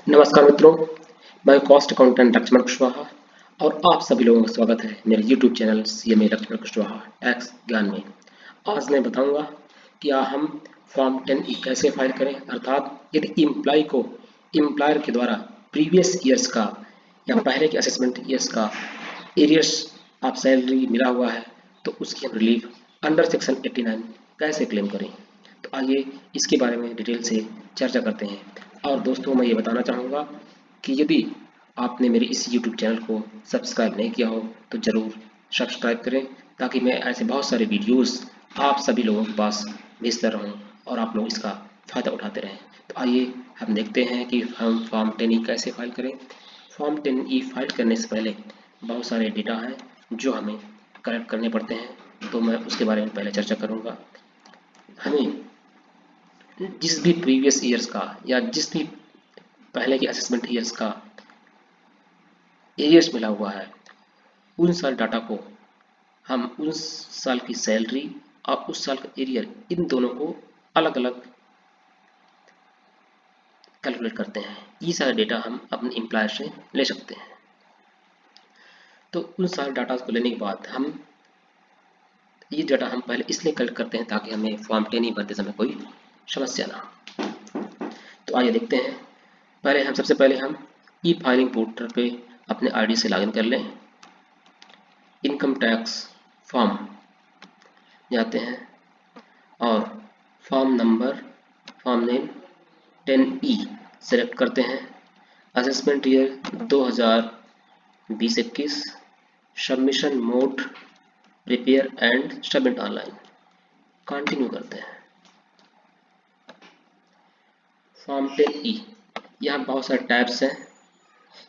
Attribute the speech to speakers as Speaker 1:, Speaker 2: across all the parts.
Speaker 1: नमस्कार मित्रों, मैं कॉस्ट अकाउंटेंट लक्ष्मण कुशवाहा और आप सभी लोगों का स्वागत है मेरे YouTube channel CMA Laxman Kushwaha tax ज्ञान में। आज मैं बताऊंगा कि हम फॉर्म 10E कैसे फाइल करें, अर्थात यदि एम्प्लॉय को एम्प्लॉयर के द्वारा प्रीवियस ईयर्स का या पहले के असेसमेंट ईयर्स का एरियर्स ऑफ सैलरी मिला हुआ है तो उसकी हम रिलीफ अंडर सेक्शन 89 कैसे क्लेम करें। तो आइए इसके बारे में डिटेल से चर्चा करते हैं। और दोस्तों, मैं ये बताना चाहूँगा कि यदि आपने मेरे इस YouTube चैनल को सब्सक्राइब नहीं किया हो तो ज़रूर सब्सक्राइब करें, ताकि मैं ऐसे बहुत सारे वीडियोस आप सभी लोगों के पास भेजता रहूं और आप लोग इसका फ़ायदा उठाते रहें। तो आइए हम देखते हैं कि हम फॉर्म 10E कैसे फाइल करें। फॉर्म 10E फाइल करने से पहले बहुत सारे डेटा हैं जो हमें कलेक्ट करने पड़ते हैं, तो मैं उसके बारे में पहले चर्चा करूँगा। हमें जिस भी प्रीवियस ईयर्स का या जिस भी पहले के असेसमेंट ईयर्स का एरियर्स मिला हुआ है, उन सारे डाटा को हम उस साल की सैलरी और उस साल का एरियर, इन दोनों को अलग अलग कैलकुलेट करते हैं। ये सारे डेटा हम अपने एम्प्लॉयर से ले सकते हैं। तो उन सारे डाटा को लेने के बाद ये डाटा हम पहले इसलिए कलेक्ट करते हैं ताकि हमें फॉर्म 10E भरते समय कोई समस्या ना हो। तो आइए देखते हैं। सबसे पहले हम ई फाइलिंग पोर्टल पे अपने आईडी से लॉगिन कर लें। इनकम टैक्स फॉर्म जाते हैं और form number, form name 10E select करते हैं। Assessment year 2020-21, submission mode prepare and submit online, continue करते हैं। फॉर्म 10E, यहाँ बहुत सारे टैब्स हैं,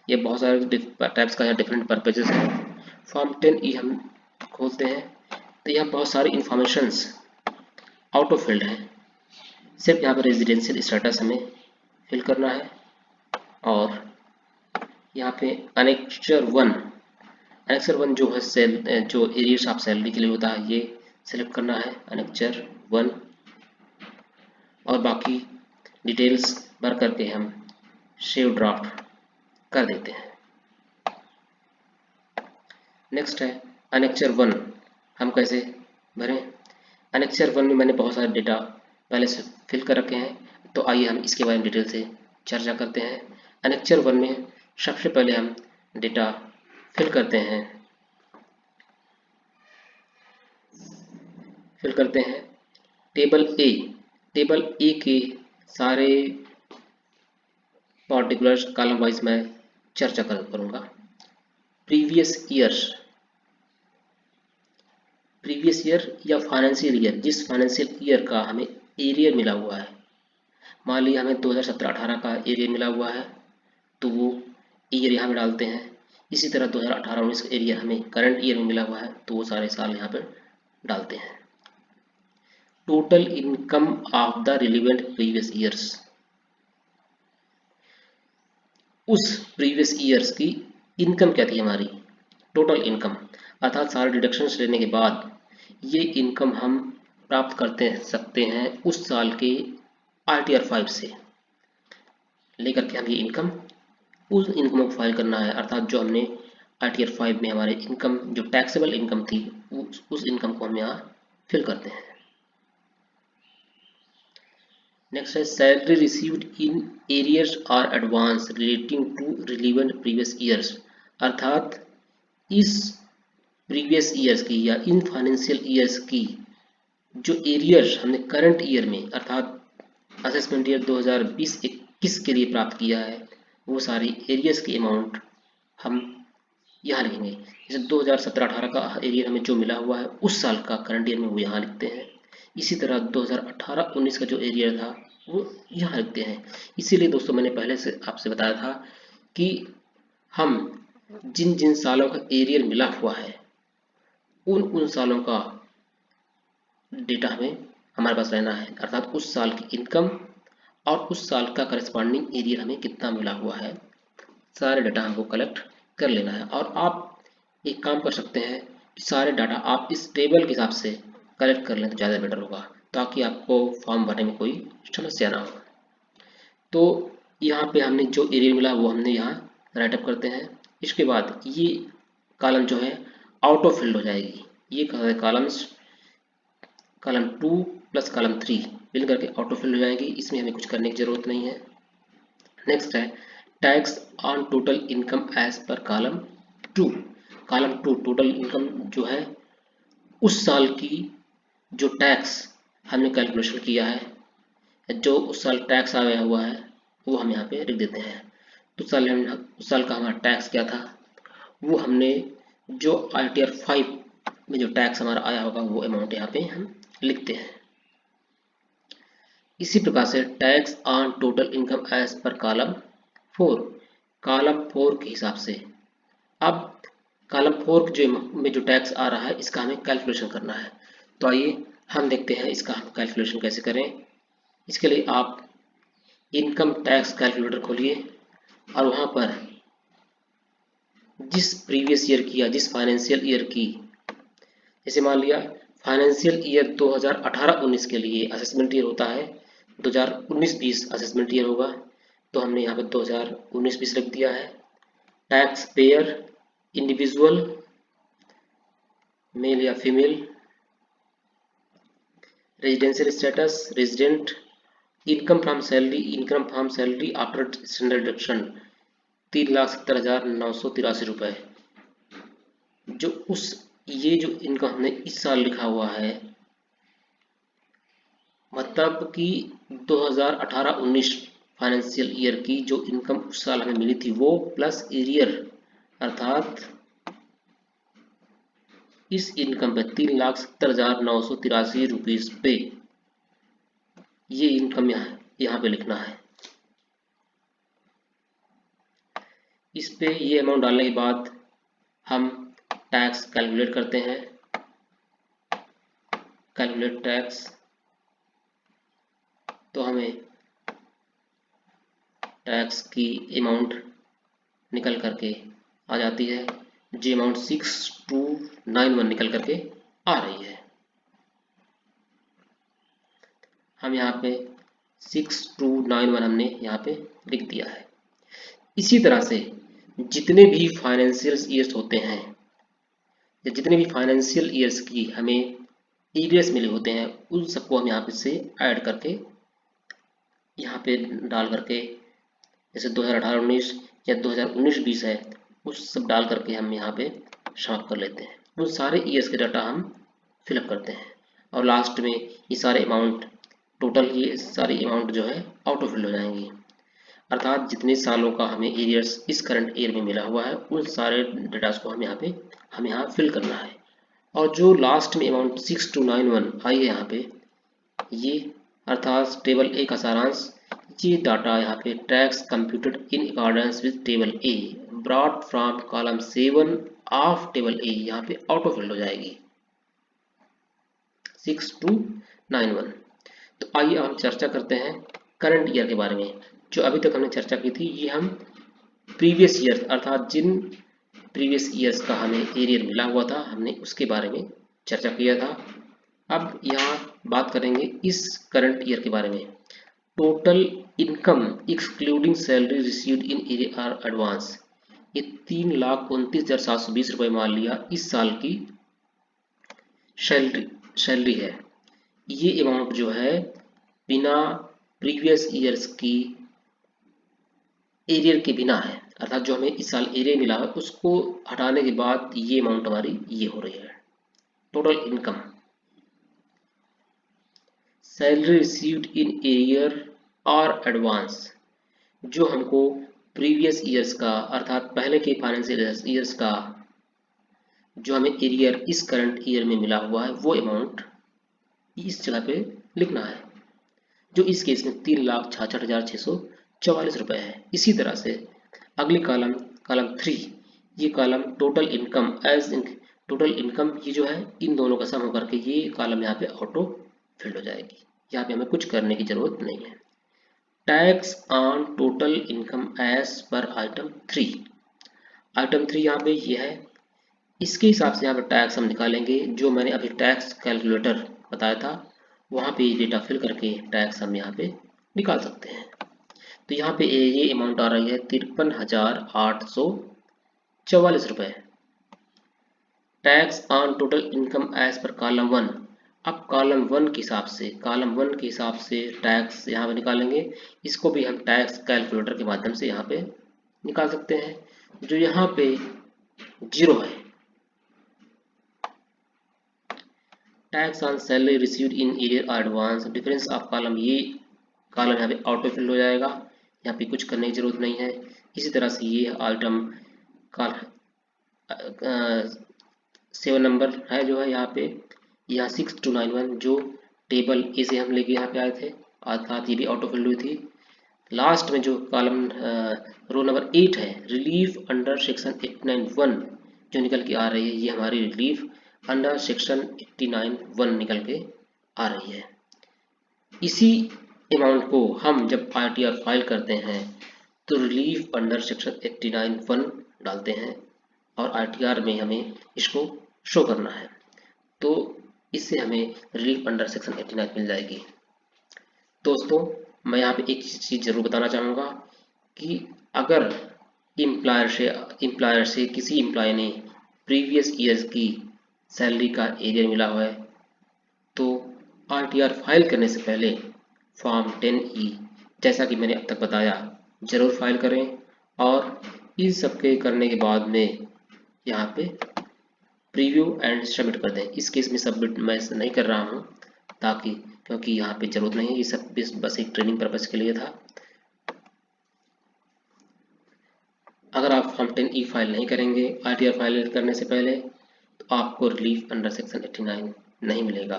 Speaker 1: ये बहुत सारे टैब्स का यहाँ डिफरेंट पर्पजेस हैं। फॉर्म 10E हम खोलते हैं तो यहाँ बहुत सारी इंफॉर्मेशंस आउट ऑफ फील्ड है। सिर्फ यहाँ पर रेजिडेंशियल स्टेटस हमें फिल करना है और यहाँ पे अनेक्चर वन जो है जो एरियर्स ऑफ सैलरी के लिए होता है, ये सिलेक्ट करना है अनेक्चर 1 और बाकी डिटेल्स भर करके हम सेव ड्राफ्ट कर देते हैं। नेक्स्ट है अनेक्चर 1, हम कैसे भरें। अनेक्चर 1 में मैंने बहुत सारे डेटा पहले से फिल कर रखे हैं, तो आइए हम इसके बारे में डिटेल से चर्चा करते हैं। अनेक्चर 1 में सबसे पहले हम डेटा फिल करते हैं टेबल ए के सारे पर्टिकुलर कॉलम वाइज मैं चर्चा करूँगा। प्रीवियस ईयर या फाइनेंशियल ईयर, जिस फाइनेंशियल ईयर का हमें एरियर मिला हुआ है, मान लीजिए हमें 2017-18 का एरियर मिला हुआ है तो वो ईयर यहाँ में डालते हैं। इसी तरह 2018-19 का एरियर हमें करंट ईयर में मिला हुआ है तो वो सारे साल यहाँ पर डालते हैं। Total income of the relevant previous years, उस प्रीवियस ईयर्स की इनकम क्या थी हमारी, टोटल इनकम, अर्थात सारे डिडक्शंस लेने के बाद ये इनकम हम प्राप्त करते सकते हैं उस साल के ITR 5 से लेकर के हम ये इनकम, उस इनकम को फाइल करना है, अर्थात जो हमने ITR 5 में हमारे इनकम जो टैक्सेबल इनकम थी उस इनकम को हम यहाँ फिल करते हैं। नेक्स्ट है सैलरी रिसीव्ड इन एरियर्स और advance relating to relevant previous years, अर्थात इस प्रीवियस ईयर्स की या इन फाइनेंशियल ईयर्स की जो एरियर्स हमने करंट ईयर में अर्थात असेसमेंट ईयर 2020-21 के लिए प्राप्त किया है, वो सारी एरियर्स की अमाउंट हम यहाँ लिखेंगे। जैसे 2017-18 का एरियर हमें जो मिला हुआ है उस साल का करंट ईयर में वो यहाँ लिखते हैं। इसी तरह 2018-19 का जो एरियर था वो यहाँ लिखते हैं। इसीलिए दोस्तों मैंने पहले से आपसे बताया था कि हम जिन जिन सालों का एरियर मिला हुआ है उन सालों का डेटा हमारे पास रहना है, अर्थात उस साल की इनकम और उस साल का करस्पॉन्डिंग एरियर हमें कितना मिला हुआ है, सारे डाटा हमको कलेक्ट कर लेना है। और आप एक काम कर सकते हैं कि सारे डाटा आप इस टेबल के हिसाब से कलेक्ट कर लें तो ज़्यादा बेटर होगा, ताकि आपको फॉर्म भरने में कोई समस्या ना हो। तो यहाँ पे हमने जो एरिया मिला वो हमने यहाँ राइट अप करते हैं। इसके बाद ये कॉलम जो है ऑटो फिल्ड हो जाएगी। ये कॉलम्स कॉलम 2 प्लस कॉलम 3 मिल करके ऑटो फिल्ड हो जाएगी, इसमें हमें कुछ करने की ज़रूरत नहीं है। नेक्स्ट है tax on total income as per column 2। Column 2 total income जो है उस साल की जो टैक्स हमने कैलकुलेशन किया है, जो उस साल टैक्स आया हुआ है वो हम यहाँ पे लिख देते हैं। तो उस साल का हमारा टैक्स क्या था, वो हमने जो ITR 5 में जो टैक्स हमारा आया होगा वो अमाउंट यहाँ पे हम लिखते हैं। इसी प्रकार से tax on total income as per column 4, column 4 के हिसाब से अब कॉलम 4 में जो टैक्स आ रहा है इसका हमें कैलकुलेशन करना है। तो आइए हम देखते हैं इसका हम कैलकुलेशन कैसे करें। इसके लिए आप इनकम टैक्स कैलकुलेटर खोलिए और वहाँ पर जिस प्रीवियस ईयर की या जिस फाइनेंशियल ईयर की, जैसे मान लिया फाइनेंशियल ईयर 2018-19 के लिए असेसमेंट ईयर होता है, 2019-20 असेसमेंट ईयर होगा, तो हमने यहाँ पे 2019-20 रख दिया है। टैक्स पेयर इंडिविजुअल मेल या female, residential status resident, income from salary after standard deduction 3,70,983 रुपये। जो उस ये जो इनकम हमने इस साल लिखा हुआ है, मतलब कि 2018-19 फाइनेंशियल ईयर की जो इनकम उस साल हमें मिली थी वो प्लस एरियर, अर्थात इस इनकम पे 3,70,983 रुपीज पे ये इनकम यहाँ पे लिखना है। इस पे ये अमाउंट डालने के बाद हम टैक्स कैलकुलेट करते हैं। कैलकुलेट टैक्स, तो हमें टैक्स की अमाउंट निकल करके आ जाती है, जो अमाउंट 6291 निकल करके आ रही है। हम यहाँ पे 6291 हमने यहाँ पे लिख दिया है। इसी तरह से जितने भी फाइनेंशियल ईयर्स होते हैं, जितने भी फाइनेंशियल ईयर्स की हमें एरियर्स मिले होते हैं, उन सबको हम यहाँ पे से ऐड करके यहाँ पे डाल करके, जैसे 2018-19 या 2019-20 है, उस सब डाल करके हम यहाँ पे शार्प कर लेते हैं। उन सारे ईयर्स के डाटा हम फिलअप करते हैं और लास्ट में ये सारे अमाउंट, टोटल ये सारी अमाउंट जो है ऑटो फिल हो जाएंगी। अर्थात जितने सालों का हमें एरियर्स इस करंट ईयर में मिला हुआ है उन सारे डेटास को हम यहाँ फिल करना है। और जो लास्ट में अमाउंट 6291 आई है यहाँ पे, ये अर्थात टेबल ए का सारांश, ये डाटा यहाँ पे tax computed in accordance with table A brought from column 7 of table A, यहाँ पे ऑटो फिल्ड हो जाएगी 6291। तो आइए हम चर्चा करते हैं करंट ईयर के बारे में। जो अभी तक हमने चर्चा की थी ये हम प्रीवियस ईयर, अर्थात जिन प्रीवियस ईयर्स का हमें एरियर मिला हुआ था हमने उसके बारे में चर्चा किया था। अब यहाँ बात करेंगे इस करंट ईयर के बारे में। Total income excluding salary received in arrear advance, ये 3,29,720 रुपये मान लिया इस साल की सैलरी है। ये अमाउंट जो है बिना प्रीवियस ईयर्स की एरियर के बिना है, अर्थात जो हमें इस साल एरियर मिला है उसको हटाने के बाद ये अमाउंट हमारी ये हो रही है। Total income salary received in arrear और एडवांस, जो हमको प्रीवियस ईयर्स का, अर्थात पहले के फाइनेंशियल ईयर्स का जो हमें एरियर इस करंट ईयर में मिला हुआ है वो अमाउंट इस जगह पे लिखना है, जो इस केस में 3,66,644 रुपये है। इसी तरह से अगली कॉलम, कॉलम 3, ये column total income as total income, ये जो है इन दोनों का सम होकर के ये कॉलम यहाँ पे ऑटो फिल्ड हो जाएगी। यहाँ पे हमें कुछ करने की जरूरत नहीं है। Tax on total income as per item 3, item 3 यहाँ पे ये है, इसके हिसाब से यहाँ पर टैक्स हम निकालेंगे। जो मैंने अभी टैक्स कैलकुलेटर बताया था वहाँ पे डेटा फिल करके टैक्स हम यहाँ पे निकाल सकते हैं। तो यहाँ पे ये अमाउंट आ रही है 53,844 रुपये। Tax on total income as per column 1। अब कॉलम 1 के हिसाब से टैक्स यहाँ पे निकालेंगे। इसको भी हम टैक्स कैलकुलेटर के माध्यम से यहाँ पे निकाल सकते हैं। जो यहाँ पे 0 है, tax on salary received in year advance, difference of column, ये कॉलम यहाँ पे ऑटो फिल हो जाएगा, यहाँ पे कुछ करने की जरूरत नहीं है। इसी तरह से ये आइटम कॉल 7 नंबर है जो है यहाँ पे, यहाँ 6291 जो टेबल ए से हम लेके यहाँ पे आए थे, अर्थात ये भी ऑटो फिल हुई थी। लास्ट में जो कॉलम रो नंबर 8 है, रिलीफ अंडर सेक्शन 891 जो निकल के आ रही है, ये हमारी रिलीफ अंडर सेक्शन 89(1) निकल के आ रही है। इसी अमाउंट को हम जब आरटीआर फाइल करते हैं तो रिलीफ अंडर सेक्शन 89(1) डालते हैं और आरटीआर में हमें इसको शो करना है, तो इससे हमें रिलीफ अंडर सेक्शन 89 मिल जाएगी। दोस्तों, मैं यहाँ पे एक चीज़ जरूर बताना चाहूँगा कि अगर एम्प्लॉयर से किसी एम्प्लॉय ने प्रीवियस ईयर्स की सैलरी का एरियर मिला हुआ है तो आरटीआर फाइल करने से पहले फॉर्म 10E, जैसा कि मैंने अब तक बताया, ज़रूर फाइल करें और इस सब के करने के बाद में यहाँ पे प्रीव्यू एंड सबमिट कर दें। इस केस में सबमिट मैं नहीं कर रहा हूँ ताकि, क्योंकि यहाँ पे ज़रूरत नहीं है, ये सब बस एक ट्रेनिंग पर्पज़ के लिए था। अगर आप फॉर्म 10E फाइल नहीं करेंगे आरटीआर फाइल करने से पहले तो आपको रिलीफ अंडर सेक्शन 89 नहीं मिलेगा,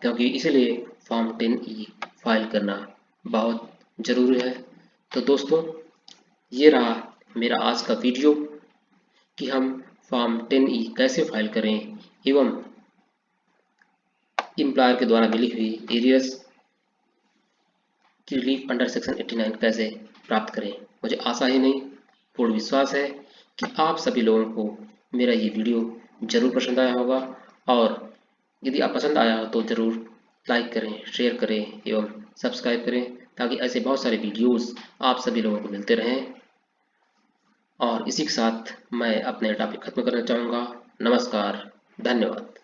Speaker 1: क्योंकि इसलिए फॉर्म 10E फाइल करना बहुत ज़रूरी है। तो दोस्तों, ये रहा मेरा आज का वीडियो कि हम फॉर्म 10E कैसे फाइल करें एवं एम्प्लॉयर के द्वारा मिली हुई एरियर्स की रिलीफ अंडर सेक्शन 89 कैसे प्राप्त करें। मुझे आशा ही नहीं, पूर्ण विश्वास है कि आप सभी लोगों को मेरा ये वीडियो ज़रूर पसंद आया होगा, और यदि आप पसंद आया हो तो ज़रूर लाइक करें, शेयर करें एवं सब्सक्राइब करें, ताकि ऐसे बहुत सारे वीडियोस आप सभी लोगों को मिलते रहें। और इसी के साथ मैं अपने टॉपिक खत्म करना चाहूँगा। नमस्कार, धन्यवाद।